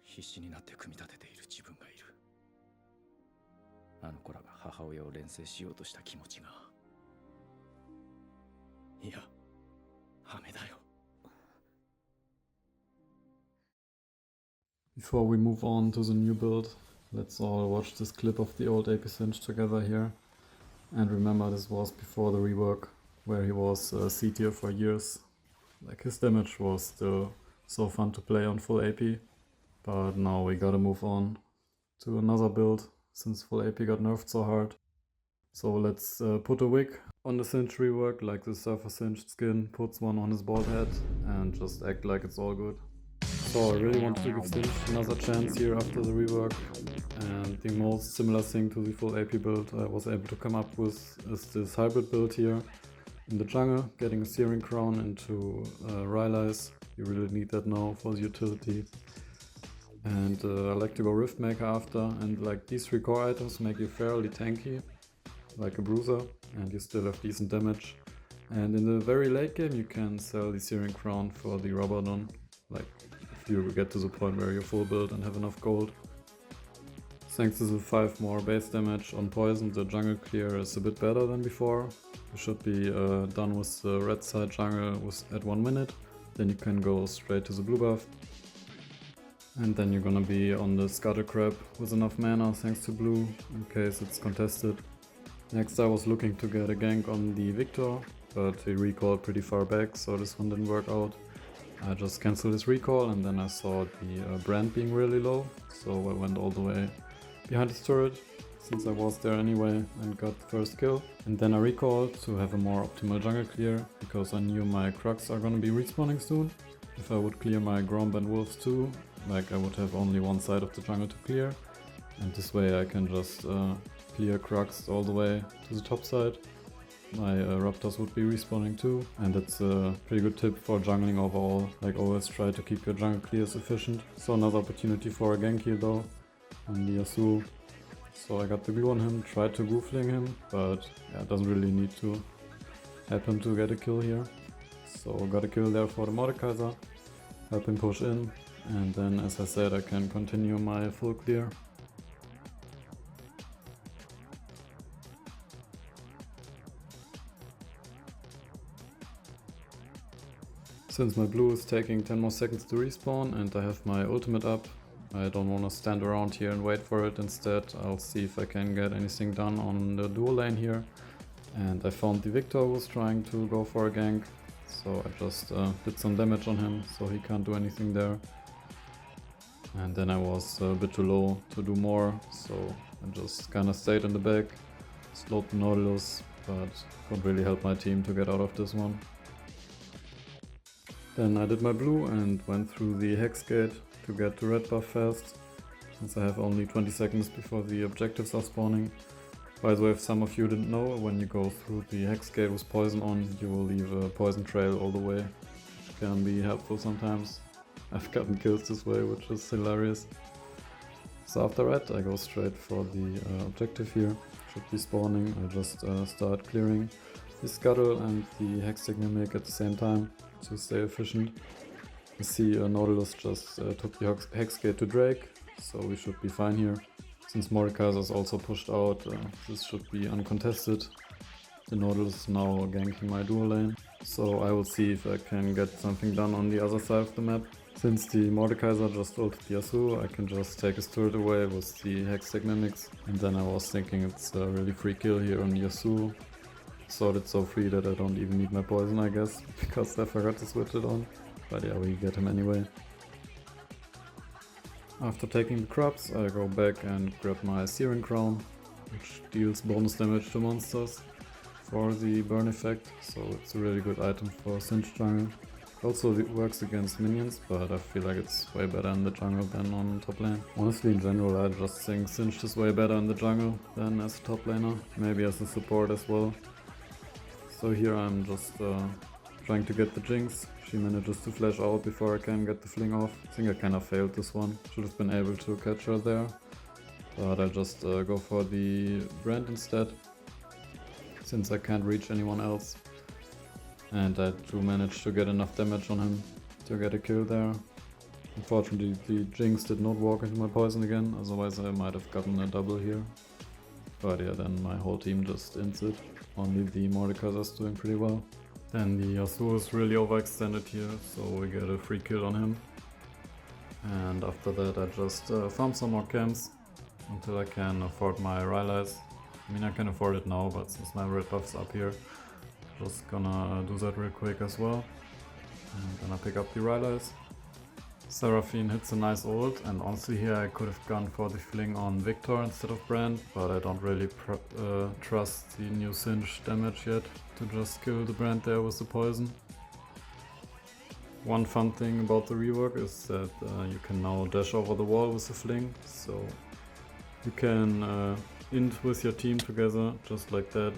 必死になって組み立てている自分がいる。あの子らが母親を連成しようとした気持ちが、いや、ハメだよ。 Before we move on to the new build, let's all watch this clip of the old AP Singed together here. And remember, this was before the rework, where he was C tier for years. Like, his damage was still so fun to play on full AP, but now we gotta move on to another build, since full AP got nerfed so hard. So let's put a wig on the Singed Rework, like the Surfer Singed skin puts one on his bald head, and just act like it's all good. So I really wanted to give Singed another chance here after the rework, and the most similar thing to the full AP build I was able to come up with is this hybrid build here in the jungle, getting a Searing Crown into Rylai's. You really need that now for the utility. And I like to go Rift Maker after, and like these 3 core items make you fairly tanky, like a bruiser, and you still have decent damage. And in the very late game you can sell the Searing Crown for the Robodon, like if you get to the point where you're full build and have enough gold. Thanks to the 5 more base damage on poison, the jungle clear is a bit better than before. You should be done with the red side jungle at 1 minute, then you can go straight to the blue buff. And then you're gonna be on the Scuttle Crab with enough mana thanks to blue, in case it's contested. Next I was looking to get a gank on the Victor, but he recalled pretty far back, so this one didn't work out. I just cancelled his recall, and then I saw the brand being really low, so I went all the way behind his turret, since I was there anyway, and got the first kill. And then I recalled to have a more optimal jungle clear, because I knew my Krugs are gonna be respawning soon. If I would clear my Gromp and Wolves too, like I would have only one side of the jungle to clear, and this way I can just clear Krugs all the way to the top side. My Raptors would be respawning too, and it's a pretty good tip for jungling overall, like always try to keep your jungle clears efficient. So another opportunity for a gank here though, on the Yasuo. So I got the glue on him, tried to goofling him, but yeah, it doesn't really need to happen to get a kill here. So got a kill there for the Mordekaiser, help him push in, and then as I said I can continue my full clear. Since my blue is taking 10 more seconds to respawn and I have my ultimate up, I don't want to stand around here and wait for it. Instead I'll see if I can get anything done on the dual lane here. And I found the Victor who was trying to go for a gank, so I just did some damage on him so he can't do anything there. And then I was a bit too low to do more, so I just kinda stayed in the back, slowed the Nautilus, but couldn't really help my team to get out of this one. Then I did my blue and went through the Hex Gate to get to red buff fast, since I have only 20 seconds before the objectives are spawning. By the way, if some of you didn't know, when you go through the Hex Gate with poison on, you will leave a poison trail all the way, which can be helpful sometimes. I've gotten kills this way, which is hilarious. So after red I go straight for the objective here, should be spawning. I just start clearing the Scuttle and the Hextech Mimic at the same time to stay efficient. You see Nautilus just took the Hex Gate to Drake, so we should be fine here. Since Mordekaiser is also pushed out, this should be uncontested. The Nautilus is now ganking my dual lane, so I will see if I can get something done on the other side of the map. Since the Mordekaiser just ulted the Yasuo, I can just take his turret away with the Hextech Mimics, and then I was thinking it's a really free kill here on Yasuo. Thought it's so free that I don't even need my poison, I guess, because I forgot to switch it on. But yeah, we get him anyway. After taking the crops, I go back and grab my Searing Crown, which deals bonus damage to monsters for the burn effect, so it's a really good item for Singed jungle. Also it works against minions, but I feel like it's way better in the jungle than on top lane. Honestly, in general, I just think Singed is way better in the jungle than as a top laner, maybe as a support as well. So here I'm just trying to get the Jinx. She manages to flash out before I can get the fling off. I think I kinda failed this one. Should have been able to catch her there. But I just go for the brand instead, since I can't reach anyone else. And I do manage to get enough damage on him to get a kill there. Unfortunately, the Jinx did not walk into my poison again, otherwise I might have gotten a double here. But yeah, then my whole team just ints it. Only the Mordekaiser's doing pretty well. Then the Yasuo is really overextended here, so we get a free kill on him. And after that I just farm some more camps until I can afford my Rylai's. I mean, I can afford it now, but since my red buff's up here, just gonna do that real quick as well. And then I pick up the Rylai's. Seraphine hits a nice ult, and honestly here I could have gone for the fling on Victor instead of Brand, but I don't really trust the new Singed damage yet to just kill the Brand there with the poison. One fun thing about the rework is that you can now dash over the wall with the fling, so you can int with your team together just like that,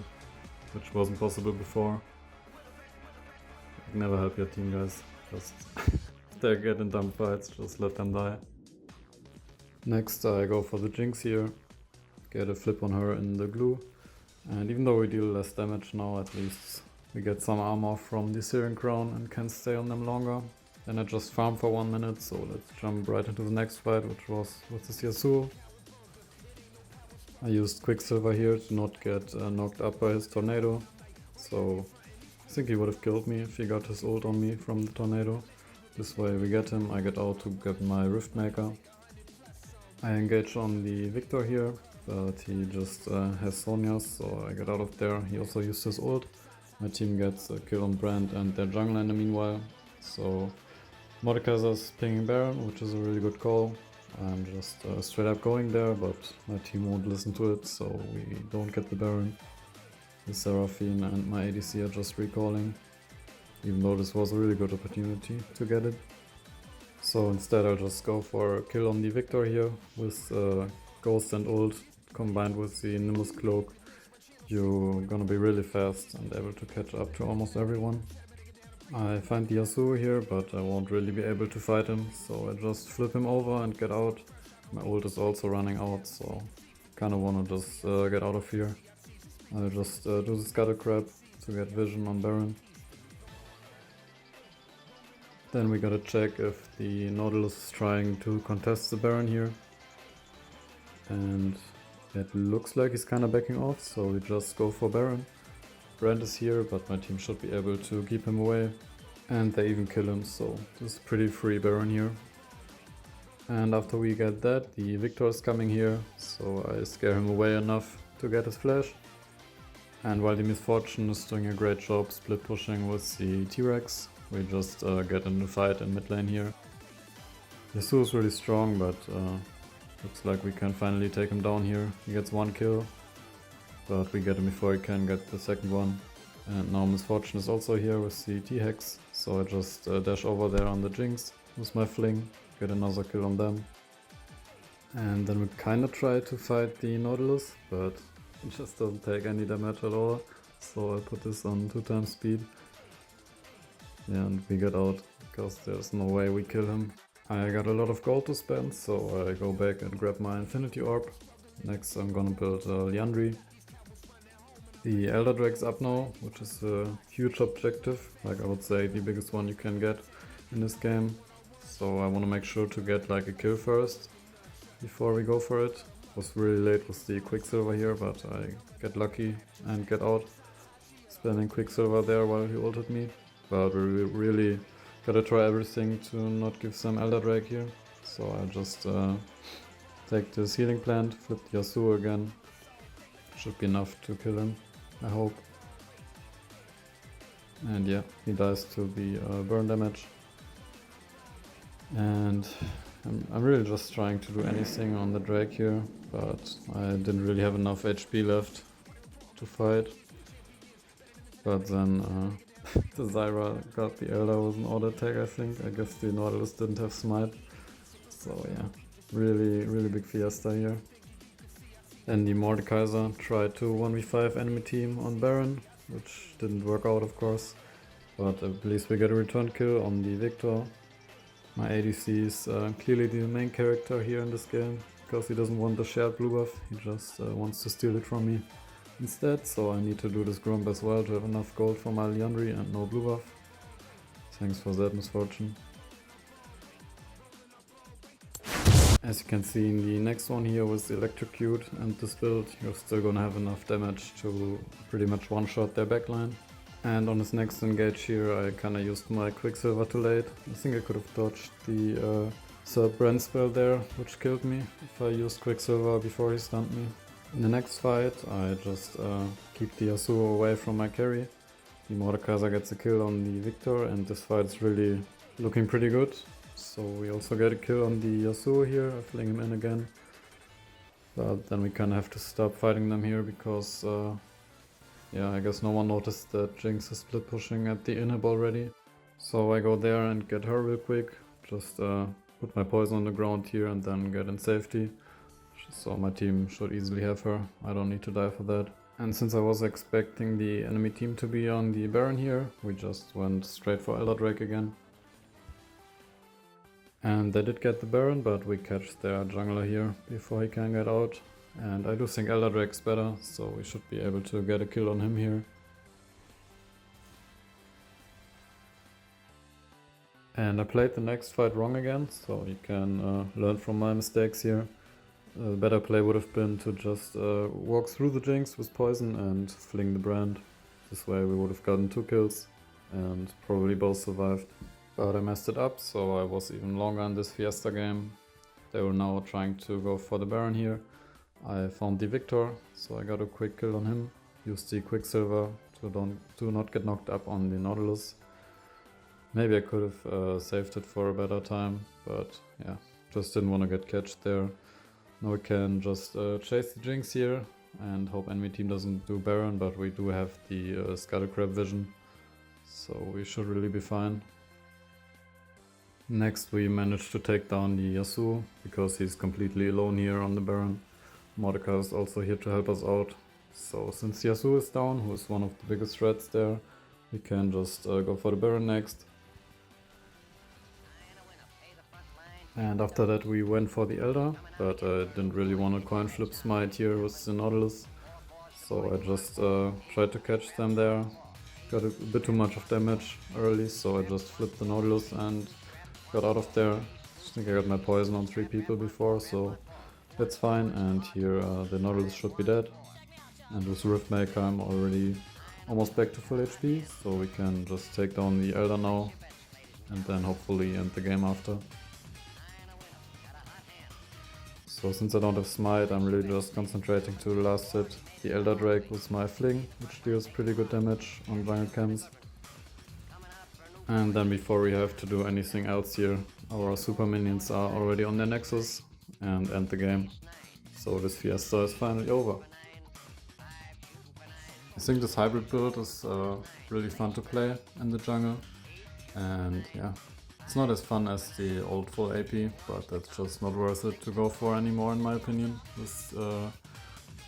which wasn't possible before. Never help your team, guys. Just if they get in dumb fights, just let them die. Next I go for the Jinx here, get a flip on her in the glue, and even though we deal less damage now, at least we get some armor from the Syrian Crown and can stay on them longer. Then I just farm for 1 minute, so let's jump right into the next fight, which was with this Yasuo. I used Quicksilver here to not get knocked up by his tornado, so I think he would have killed me if he got his ult on me from the tornado. This way we get him, I get out to get my Rift Maker. I engage on the Victor here, but he just has Sonya's, so I get out of there. He also used his ult. My team gets a kill on Brand and their jungler in the meanwhile. So Mordekaiser's pinging Baron, which is a really good call. I'm just straight up going there, but my team won't listen to it, so we don't get the Baron. The Seraphine and my ADC are just recalling, even though this was a really good opportunity to get it. So instead I'll just go for a kill on the Victor here with Ghost and ult combined with the Nimbus Cloak. You're gonna be really fast and able to catch up to almost everyone. I find the Yasuo here, but I won't really be able to fight him, so I just flip him over and get out. My ult is also running out, so kinda wanna just get out of here. I'll just do the Scuttle Crab to get vision on Baron. Then we gotta check if the Nautilus is trying to contest the Baron here. And it looks like he's kinda backing off, so we just go for Baron. Brand is here, but my team should be able to keep him away. And they even kill him, so this is pretty free Baron here. And after we get that, the Victor is coming here, so I scare him away enough to get his flash. And while the Misfortune is doing a great job split pushing with the T-Rex, we just get in the fight in mid lane here. Yasuo is really strong, but looks like we can finally take him down here. He gets 1 kill, but we get him before he can get the second one. And now Misfortune is also here with the T-Hex, so I just dash over there on the Jinx with my fling, get another kill on them. And then we kinda try to fight the Nautilus, but it just doesn't take any damage at all, so I put this on 2x speed. Yeah, and we get out, because there's no way we kill him. I got a lot of gold to spend, so I go back and grab my Infinity Orb. Next I'm gonna build Liandry. The Elder Drake's up now, which is a huge objective, like I would say the biggest one you can get in this game. So I wanna make sure to get like a kill first, before we go for it. Was really late with the Quicksilver here, but I get lucky and get out, spending Quicksilver there while he ulted me. But we really gotta try everything to not give some Elder Drake here. So I just take this healing plant, flip the Yasuo again. Should be enough to kill him, I hope. And yeah, he dies to the burn damage. And I'm really just trying to do anything on the Drake here, but I didn't really have enough HP left to fight. But then the Zyra got the Elder with an auto attack, I think. I guess the Nautilus didn't have smite. So yeah, really big fiesta here. Then the Mordekaiser tried to 1v5 enemy team on Baron, which didn't work out of course. But at least we get a return kill on the Victor. My ADC is clearly the main character here in this game, because he doesn't want the shared blue buff, he just wants to steal it from me instead, so I need to do this Grump as well to have enough gold for my Liandry and no blue buff. Thanks for that, Misfortune. As you can see in the next one here with the Electrocute and this build, you're still gonna have enough damage to pretty much one-shot their backline. And on this next engage here I kinda used my Quicksilver too late. I think I could have dodged the Sir Brand spell there, which killed me if I used Quicksilver before he stunned me. In the next fight I just keep the Yasuo away from my carry. The Mordekaiser gets a kill on the Victor and this fight is really looking pretty good. So we also get a kill on the Yasuo here, I fling him in again. But then we kinda have to stop fighting them here because yeah, I guess no one noticed that Jinx is split pushing at the inhib already. So I go there and get her real quick, just put my poison on the ground here and then get in safety. So my team should easily have her, I don't need to die for that. And since I was expecting the enemy team to be on the Baron here, we just went straight for Elder Drake again. And they did get the Baron, but we catch their jungler here before he can get out. And I do think Elder Drake's better, so we should be able to get a kill on him here. And I played the next fight wrong again, so you can learn from my mistakes here. The better play would have been to just walk through the Jinx with poison and fling the brand. This way we would have gotten 2 kills and probably both survived. But I messed it up, so I was even longer in this Fiesta game. They were now trying to go for the Baron here. I found the Victor, so I got a quick kill on him. Used the Quicksilver to not get knocked up on the Nautilus. Maybe I could have saved it for a better time, but yeah, just didn't want to get catched there. Now we can just chase the Jinx here and hope enemy team doesn't do Baron, but we do have the Scuttle Crab vision, so we should really be fine. Next we managed to take down the Yasuo, because he's completely alone here on the Baron. Mordecai is also here to help us out. So since Yasuo is down, who is one of the biggest threats there, we can just go for the Baron next. And after that we went for the Elder, but I didn't really want to coin flip smite here with the Nautilus. So I just tried to catch them there. Got a bit too much of damage early, so I just flipped the Nautilus and got out of there. I think I got my poison on 3 people before, so that's fine. And here the Nautilus should be dead. And with Riftmaker I'm already almost back to full HP, so we can just take down the Elder now and then hopefully end the game after. So since I don't have smite, I'm really just concentrating to the last hit the Elder Drake with my fling, which deals pretty good damage on jungle camps. And then before we have to do anything else here, our super minions are already on their nexus and end the game. So this Fiesta is finally over. I think this hybrid build is really fun to play in the jungle, and yeah, it's not as fun as the old full AP, but that's just not worth it to go for anymore in my opinion. With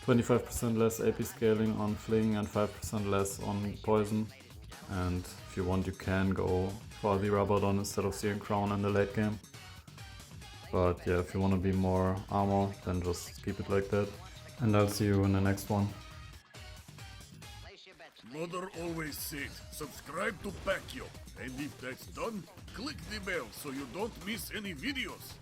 25% less AP scaling on fling and 5% less on poison. And if you want, you can go for the Rabadon instead of Searing Crown in the late game. But yeah, if you want to be more armor, then just keep it like that. And I'll see you in the next one. Mother always said, subscribe to Pecyo, and if that's done, click the bell so you don't miss any videos.